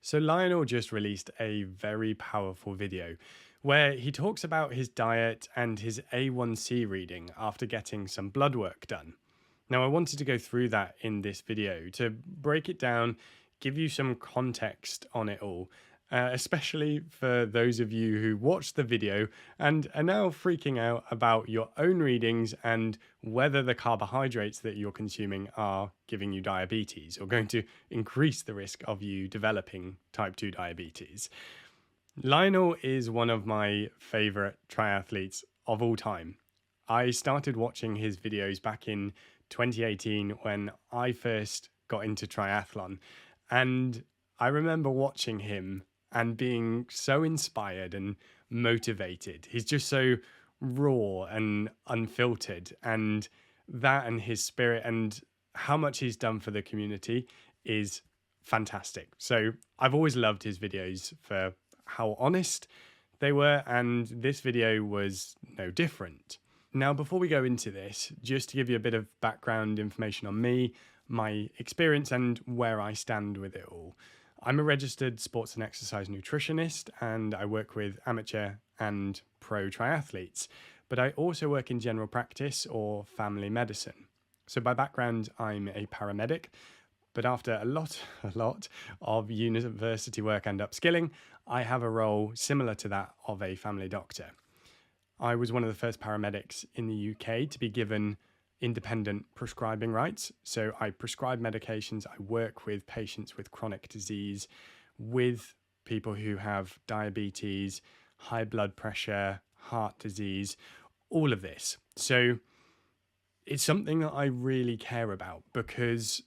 So Lionel just released a very powerful video where he talks about his diet and his A1C reading after getting some blood work done. Now, I wanted to go through that in this video to break it down, give you some context on it all, especially for those of you who watched the video and are now freaking out about your own readings and whether the carbohydrates that you're consuming are giving you diabetes or going to increase the risk of you developing type 2 diabetes. Lionel is one of my favorite triathletes of all time. I started watching his videos back in 2018 when I first got into triathlon, and I remember watching him and being so inspired and motivated. He's just so raw and unfiltered, and that and his spirit and how much he's done for the community is fantastic. So I've always loved his videos for how honest they were, and this video was no different. Now, before we go into this, just to give you a bit of background information on me, my experience and where I stand with it all. I'm a registered sports and exercise nutritionist, and I work with amateur and pro triathletes, but I also work in general practice or family medicine. So by background, I'm a paramedic, but after a lot of university work and upskilling, I have a role similar to that of a family doctor. I was one of the first paramedics in the UK to be given independent prescribing rights. So I prescribe medications, I work with patients with chronic disease, with people who have diabetes, high blood pressure, heart disease, all of this. So it's something that I really care about because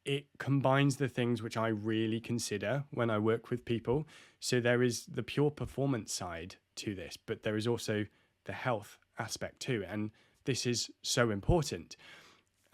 it combines the things which I really consider when I work with people. So there is the pure performance side to this, but there is also the health aspect too. And this is so important.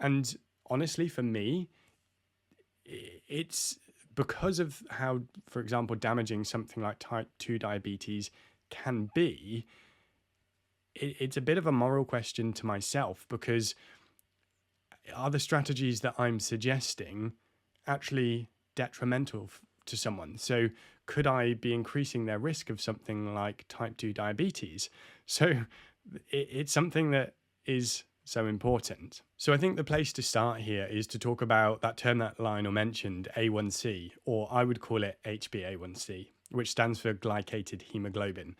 And honestly, for me, it's because of how, for example, damaging something like type 2 diabetes can be, it's a bit of a moral question to myself, because are the strategies that I'm suggesting actually detrimental to someone? So could I be increasing their risk of something like type 2 diabetes? So it's something that is so important. So I think the place to start here is to talk about that term that Lionel mentioned, A1C, or I would call it HbA1c, which stands for glycated hemoglobin.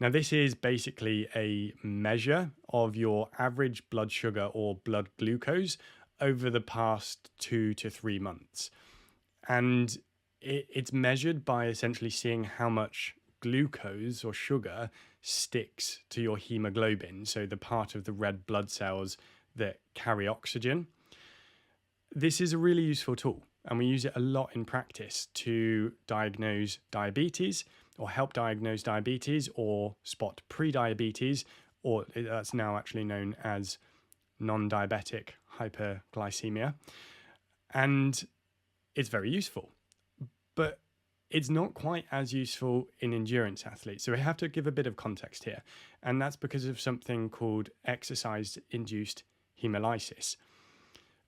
Now, this is basically a measure of your average blood sugar or blood glucose over the past 2 to 3 months. And it's measured by essentially seeing how much glucose or sugar sticks to your hemoglobin, so the part of the red blood cells that carry oxygen. This is a really useful tool, and we use it a lot in practice to diagnose diabetes or help diagnose diabetes or spot pre-diabetes, or that's now actually known as non-diabetic hyperglycemia. And it's very useful, but it's not quite as useful in endurance athletes. So we have to give a bit of context here. And that's because of something called exercise-induced hemolysis.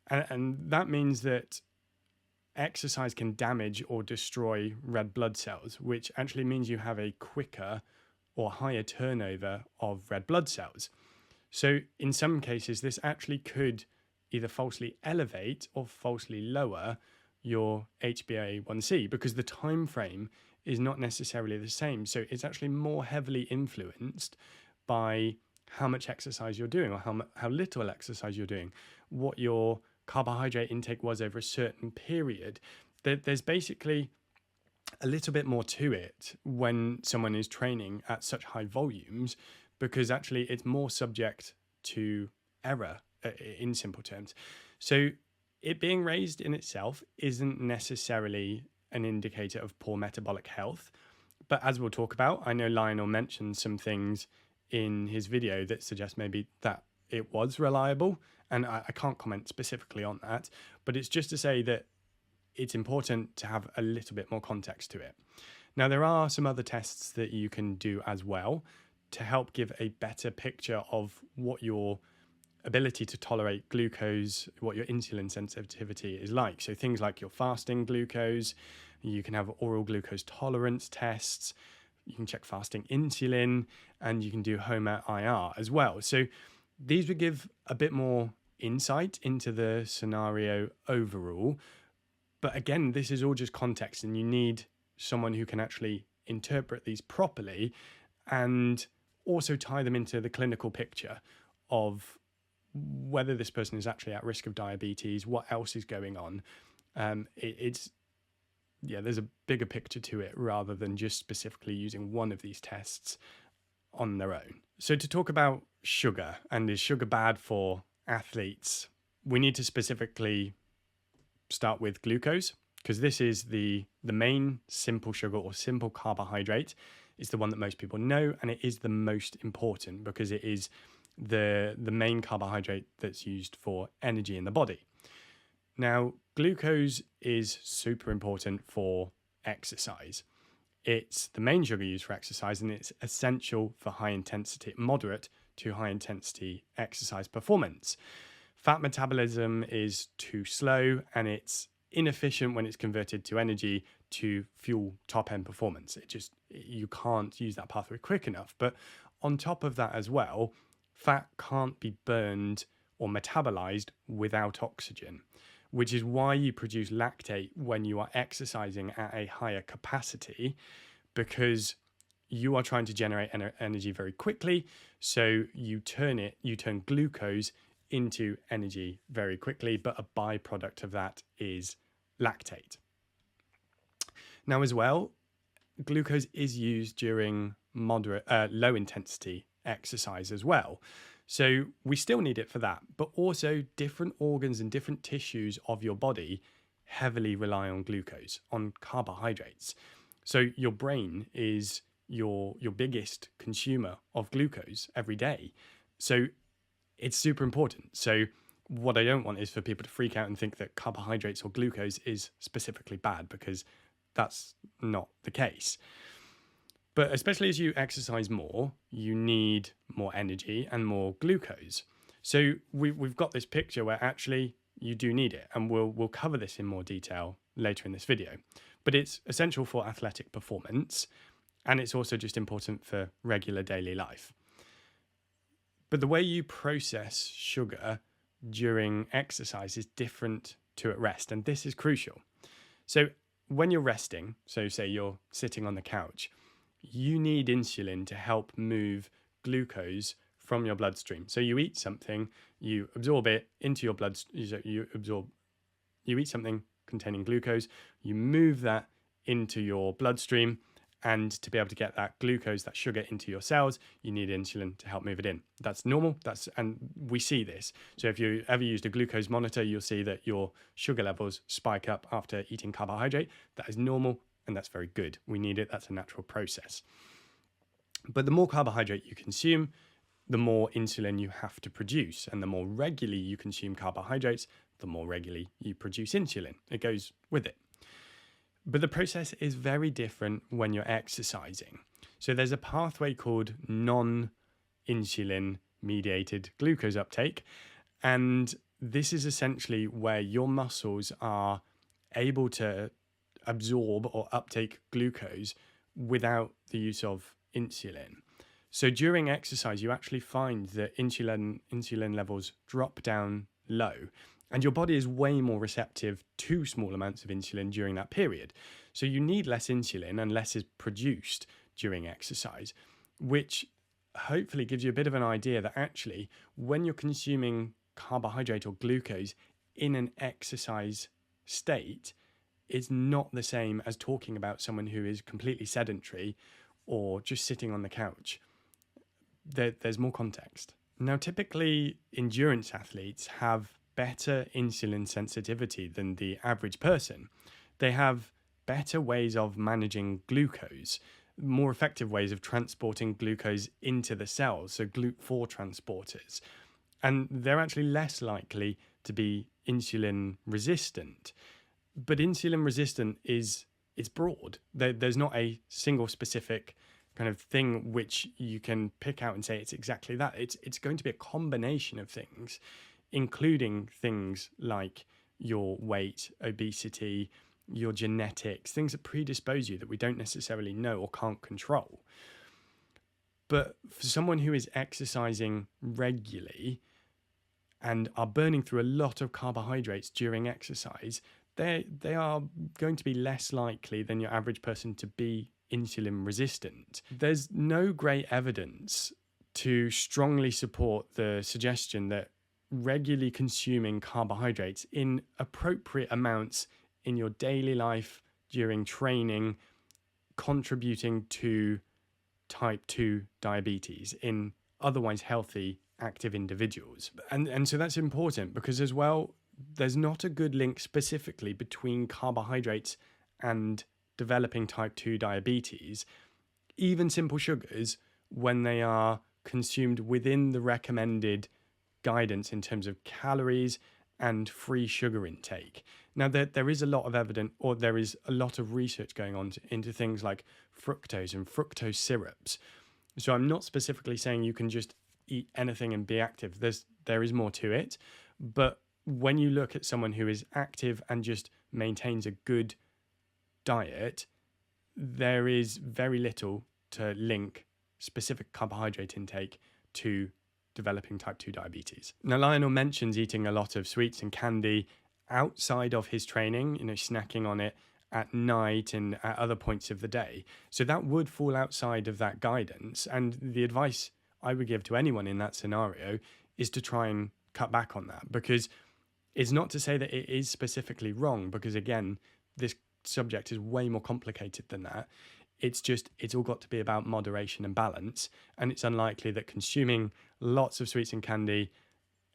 And that means that exercise can damage or destroy red blood cells, which actually means you have a quicker or higher turnover of red blood cells. So in some cases, this actually could either falsely elevate or falsely lower your HbA1c, because the time frame is not necessarily the same. So it's actually more heavily influenced by how much exercise you're doing or how little exercise you're doing, what your carbohydrate intake was over a certain period. There's basically a little bit more to it when someone is training at such high volumes, because actually it's more subject to error in simple terms. So it being raised in itself isn't necessarily an indicator of poor metabolic health. But as we'll talk about, I know Lionel mentioned some things in his video that suggest maybe that it was reliable. And I can't comment specifically on that, but it's just to say that it's important to have a little bit more context to it. Now, there are some other tests that you can do as well to help give a better picture of what your ability to tolerate glucose, what your insulin sensitivity is like. So things like your fasting glucose, You can have oral glucose tolerance tests. You can check fasting insulin, and you can do HOMA-IR as well. So these would give a bit more insight into the scenario overall. But again, this is all just context, and you need someone who can actually interpret these properly and also tie them into the clinical picture of whether this person is actually at risk of diabetes, what else is going on. There's a bigger picture to it rather than just specifically using one of these tests on their own. So to talk about sugar, and is sugar bad for athletes, we need to specifically start with glucose, because this is the main simple sugar or simple carbohydrate. It's the one that most people know, and it is the most important because it is the main carbohydrate that's used for energy in the body. Now, glucose is super important for exercise. It's the main sugar used for exercise, and it's essential for moderate to high intensity exercise performance. Fat metabolism is too slow, and it's inefficient when it's converted to energy to fuel top end performance. You can't use that pathway quick enough. But on top of that as well, fat can't be burned or metabolized without oxygen, which is why you produce lactate when you are exercising at a higher capacity, because you are trying to generate energy very quickly. So you turn glucose into energy very quickly, but a byproduct of that is lactate. Now as well, glucose is used during low intensity exercise as well. So we still need it for that, but also different organs and different tissues of your body heavily rely on glucose, on carbohydrates. So your brain is your biggest consumer of glucose every day. So it's super important. So what I don't want is for people to freak out and think that carbohydrates or glucose is specifically bad, because that's not the case. But especially as you exercise more, you need more energy and more glucose. So we've got this picture where actually you do need it, and we'll cover this in more detail later in this video. But it's essential for athletic performance, and it's also just important for regular daily life. But the way you process sugar during exercise is different to at rest, and this is crucial. So when you're resting, so say you're sitting on the couch, you need insulin to help move glucose from your bloodstream. So you eat something, you absorb it into your blood. You eat something containing glucose, you move that into your bloodstream, and to be able to get that glucose, that sugar, into your cells, you need insulin to help move it in. That's normal. And we see this. So if you ever used a glucose monitor, you'll see that your sugar levels spike up after eating carbohydrate. That is normal, and that's very good. We need it. That's a natural process. But the more carbohydrate you consume, the more insulin you have to produce. And the more regularly you consume carbohydrates, the more regularly you produce insulin. It goes with it. But the process is very different when you're exercising. So there's a pathway called non-insulin mediated glucose uptake. And this is essentially where your muscles are able to absorb or uptake glucose without the use of insulin. So during exercise, you actually find that insulin levels drop down low, and your body is way more receptive to small amounts of insulin during that period. So you need less insulin, and less is produced during exercise, which hopefully gives you a bit of an idea that actually when you're consuming carbohydrate or glucose in an exercise state, it's not the same as talking about someone who is completely sedentary or just sitting on the couch. There's more context. Now, typically, endurance athletes have better insulin sensitivity than the average person. They have better ways of managing glucose, more effective ways of transporting glucose into the cells, so GLUT4 transporters. And they're actually less likely to be insulin resistant. But insulin resistant it's broad. There's not a single specific kind of thing which you can pick out and say it's exactly that. It's going to be a combination of things, including things like your weight, obesity, your genetics, things that predispose you that we don't necessarily know or can't control. But for someone who is exercising regularly and are burning through a lot of carbohydrates during exercise, they are going to be less likely than your average person to be insulin resistant. There's no great evidence to strongly support the suggestion that regularly consuming carbohydrates in appropriate amounts in your daily life during training contributing to type 2 diabetes in otherwise healthy active individuals. And so that's important because as well, there's not a good link specifically between carbohydrates and developing type 2 diabetes. Even simple sugars, when they are consumed within the recommended guidance in terms of calories and free sugar intake. Now, there is a lot of evidence, or there is a lot of research going on into things like fructose and fructose syrups. So I'm not specifically saying you can just eat anything and be active. There is more to it. But when you look at someone who is active and just maintains a good diet, there is very little to link specific carbohydrate intake to developing type 2 diabetes. Now, Lionel mentions eating a lot of sweets and candy outside of his training, snacking on it at night and at other points of the day. So that would fall outside of that guidance. And the advice I would give to anyone in that scenario is to try and cut back on that, because it's not to say that it is specifically wrong, because again, this subject is way more complicated than that. It's all got to be about moderation and balance. And it's unlikely that consuming lots of sweets and candy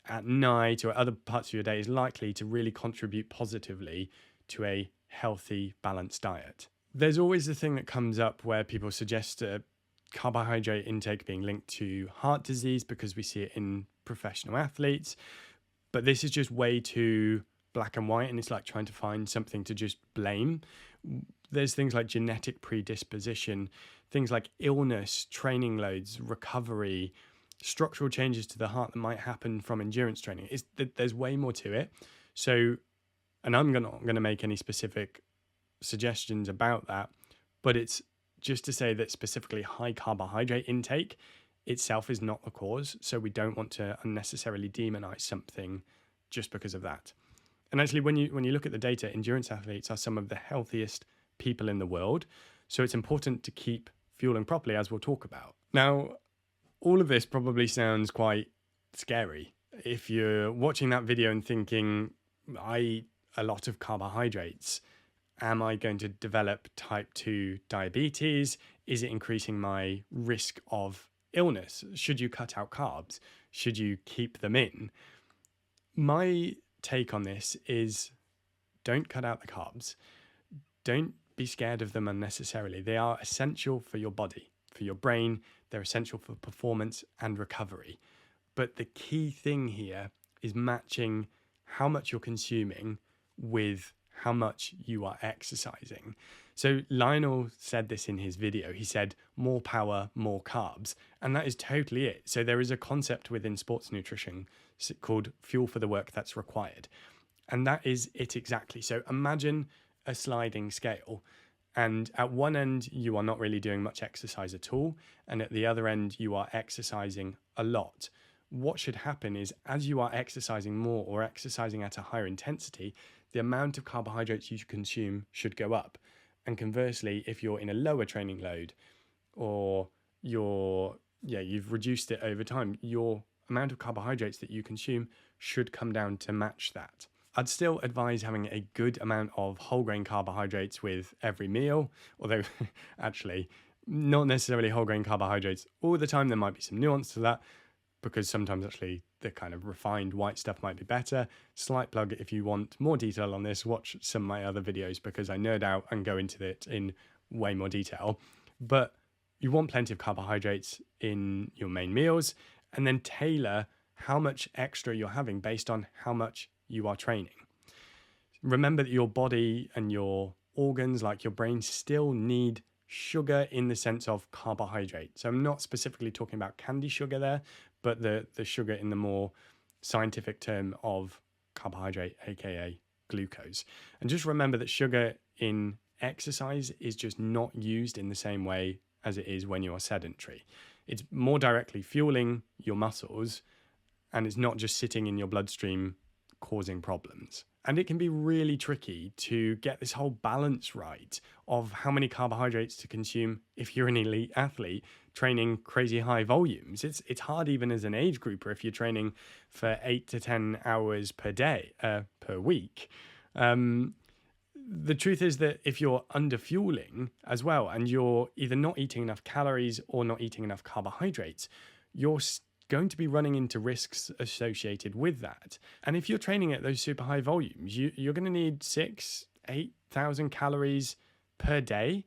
at night or at other parts of your day is likely to really contribute positively to a healthy, balanced diet. There's always the thing that comes up where people suggest carbohydrate intake being linked to heart disease because we see it in professional athletes. But this is just way too black and white, and it's like trying to find something to just blame. There's things like genetic predisposition, things like illness, training loads, recovery, structural changes to the heart that might happen from endurance training. There's way more to it. So, and I'm not going to make any specific suggestions about that, but it's just to say that specifically high carbohydrate intake itself is not the cause. So we don't want to unnecessarily demonize something just because of that. And actually, when you look at the data, endurance athletes are some of the healthiest people in the world. So it's important to keep fueling properly, as we'll talk about. Now, all of this probably sounds quite scary. If you're watching that video and thinking, I eat a lot of carbohydrates, am I going to develop type 2 diabetes? Is it increasing my risk of illness? Should you cut out carbs? Should you keep them in? My take on this is don't cut out the carbs. Don't be scared of them unnecessarily. They are essential for your body, for your brain. They're essential for performance and recovery. But the key thing here is matching how much you're consuming with how much you are exercising. So Lionel said this in his video. He said, more power, more carbs. And that is totally it. So there is a concept within sports nutrition called fuel for the work that's required. And that is it exactly. So imagine a sliding scale. And at one end, you are not really doing much exercise at all. And at the other end, you are exercising a lot. What should happen is as you are exercising more or exercising at a higher intensity, the amount of carbohydrates you consume should go up. And conversely, if you're in a lower training load or you've reduced it over time, your amount of carbohydrates that you consume should come down to match that. I'd still advise having a good amount of whole grain carbohydrates with every meal, although actually not necessarily whole grain carbohydrates all the time. There might be some nuance to that because sometimes actually the kind of refined white stuff might be better. Slight plug, if you want more detail on this, watch some of my other videos because I nerd out and go into it in way more detail. But you want plenty of carbohydrates in your main meals and then tailor how much extra you're having based on how much you are training. Remember that your body and your organs, like your brain, still need sugar in the sense of carbohydrate. So I'm not specifically talking about candy sugar there, but the sugar in the more scientific term of carbohydrate, aka glucose. And just remember that sugar in exercise is just not used in the same way as it is when you're sedentary. It's more directly fueling your muscles, and it's not just sitting in your bloodstream causing problems. And it can be really tricky to get this whole balance right of how many carbohydrates to consume if you're an elite athlete training crazy high volumes. It's hard even as an age grouper if you're training for 8 to 10 hours per day, per week. The truth is that if you're underfueling as well, and you're either not eating enough calories or not eating enough carbohydrates, you're going to be running into risks associated with that. And if you're training at those super high volumes, you're going to need 8,000 calories per day.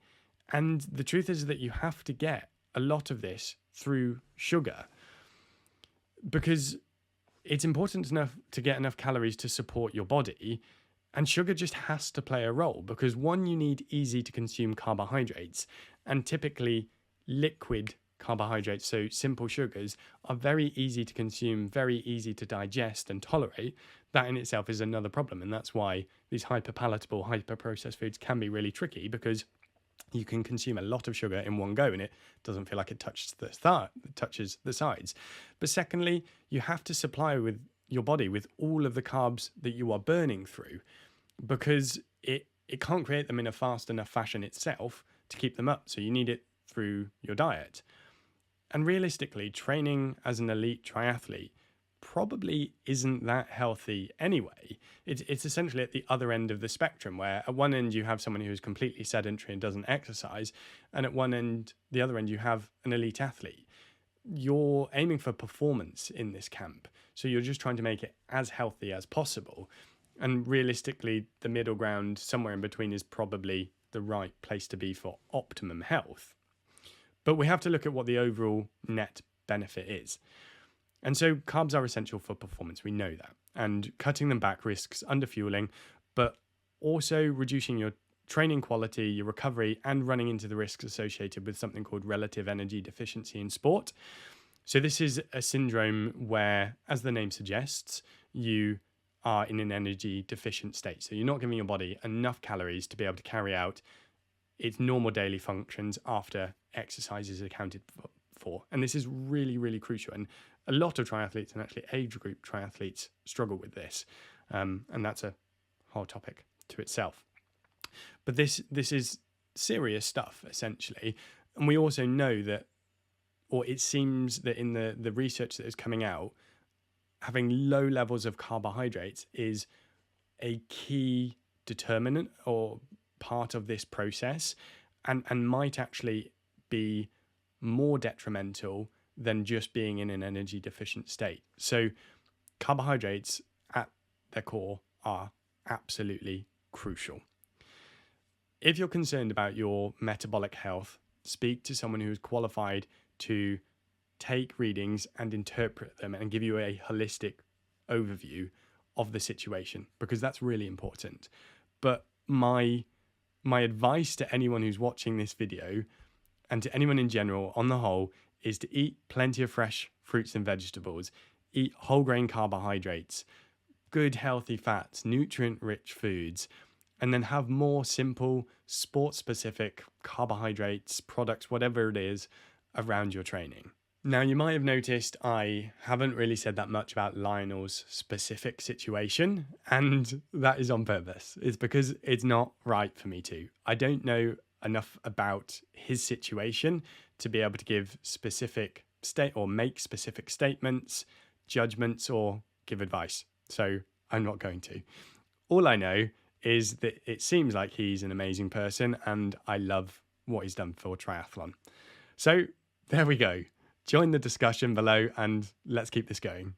And the truth is that you have to get a lot of this through sugar, because it's important enough to get enough calories to support your body. And sugar just has to play a role, because one, you need easy to consume carbohydrates, and typically liquid carbohydrates, so simple sugars, are very easy to consume, very easy to digest and tolerate. That in itself is another problem, and that's why these hyper-palatable, hyper-processed foods can be really tricky, because you can consume a lot of sugar in one go and it doesn't feel like it touches the sides. But secondly, you have to supply with your body with all of the carbs that you are burning through, because it can't create them in a fast enough fashion itself to keep them up. So you need it through your diet. And realistically, training as an elite triathlete probably isn't that healthy anyway. It's essentially at the other end of the spectrum, where at one end you have someone who's completely sedentary and doesn't exercise, and at the other end you have an elite athlete. You're aiming for performance in this camp, so you're just trying to make it as healthy as possible. And realistically, the middle ground somewhere in between is probably the right place to be for optimum health. But we have to look at what the overall net benefit is. And so carbs are essential for performance, we know that. And cutting them back risks underfueling, but also reducing your training quality, your recovery, and running into the risks associated with something called relative energy deficiency in sport. So this is a syndrome where, as the name suggests, you are in an energy deficient state. So you're not giving your body enough calories to be able to carry out its normal daily functions after exercise is accounted for. And this is really, really crucial. And a lot of triathletes, and actually age group triathletes, struggle with this. And that's a whole topic to itself. But this is serious stuff, essentially. And we also know that, or it seems that in the research that is coming out, having low levels of carbohydrates is a key determinant or part of this process, and might actually be more detrimental than just being in an energy deficient state. So carbohydrates at their core are absolutely crucial. If you're concerned about your metabolic health, speak to someone who's qualified to take readings and interpret them and give you a holistic overview of the situation, because that's really important. But my advice to anyone who's watching this video, and to anyone in general on the whole, is to eat plenty of fresh fruits and vegetables, eat whole grain carbohydrates, good healthy fats, nutrient-rich foods, and then have more simple sport-specific carbohydrates, products, whatever it is, around your training. Now, you might have noticed I haven't really said that much about Lionel's specific situation, and that is on purpose. It's because it's not right for me to. I don't know enough about his situation to be able to give make specific statements, judgments, or give advice. So I'm not going to. All I know is that it seems like he's an amazing person, and I love what he's done for triathlon. So there we go. Join the discussion below and let's keep this going.